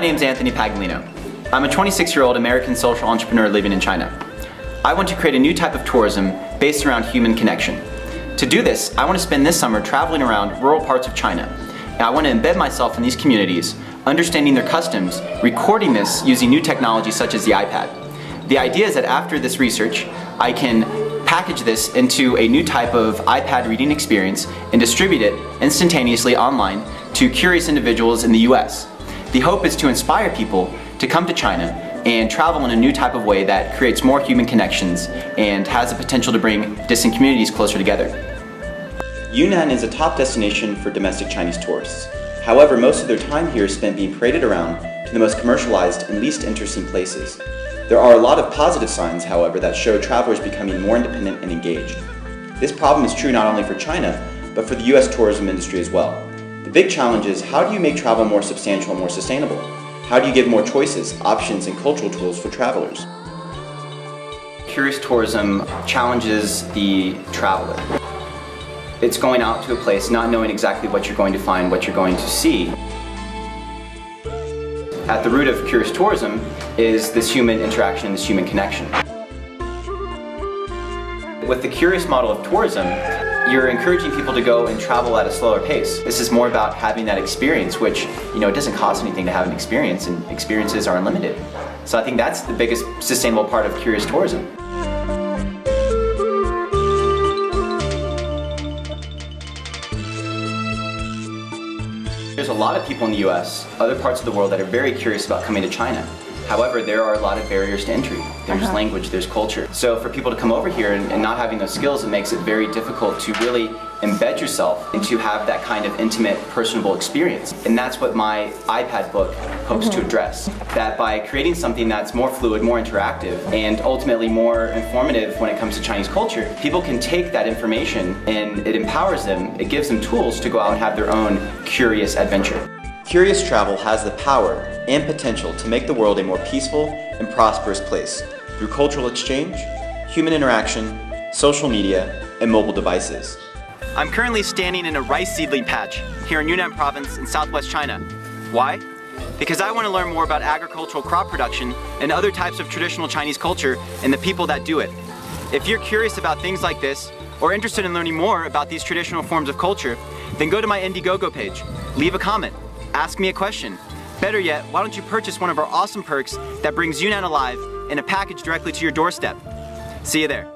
My name is Anthony Paglino. I'm a 26-year-old American social entrepreneur living in China. I want to create a new type of tourism based around human connection. To do this, I want to spend this summer traveling around rural parts of China. And I want to embed myself in these communities, understanding their customs, recording this using new technology such as the iPad. The idea is that after this research, I can package this into a new type of iPad reading experience and distribute it instantaneously online to curious individuals in the US. The hope is to inspire people to come to China and travel in a new type of way that creates more human connections and has the potential to bring distant communities closer together. Yunnan is a top destination for domestic Chinese tourists. However, most of their time here is spent being paraded around to the most commercialized and least interesting places. There are a lot of positive signs, however, that show travelers becoming more independent and engaged. This problem is true not only for China, but for the US tourism industry as well. The big challenge is, how do you make travel more substantial and more sustainable? How do you give more choices, options, and cultural tools for travelers? Curious tourism challenges the traveler. It's going out to a place not knowing exactly what you're going to find, what you're going to see. At the root of curious tourism is this human interaction, this human connection. With the curious model of tourism, you're encouraging people to go and travel at a slower pace. This is more about having that experience, which, it doesn't cost anything to have an experience, and experiences are unlimited. So I think that's the biggest sustainable part of curious tourism. There's a lot of people in the US, other parts of the world, that are very curious about coming to China. However, there are a lot of barriers to entry. There's language, there's culture. So for people to come over here and not having those skills, it makes it very difficult to really embed yourself and to have that kind of intimate, personable experience. And that's what my iPad book hopes to address. That by creating something that's more fluid, more interactive, and ultimately more informative when it comes to Chinese culture, people can take that information and it empowers them, it gives them tools to go out and have their own curious adventure. Curious travel has the power and potential to make the world a more peaceful and prosperous place through cultural exchange, human interaction, social media, and mobile devices. I'm currently standing in a rice seedling patch here in Yunnan province in southwest China. Why? Because I want to learn more about agricultural crop production and other types of traditional Chinese culture and the people that do it. If you're curious about things like this, or interested in learning more about these traditional forms of culture, then go to my Indiegogo page, leave a comment, ask me a question. Better yet, why don't you purchase one of our awesome perks that brings Yunnan alive in a package directly to your doorstep. See you there.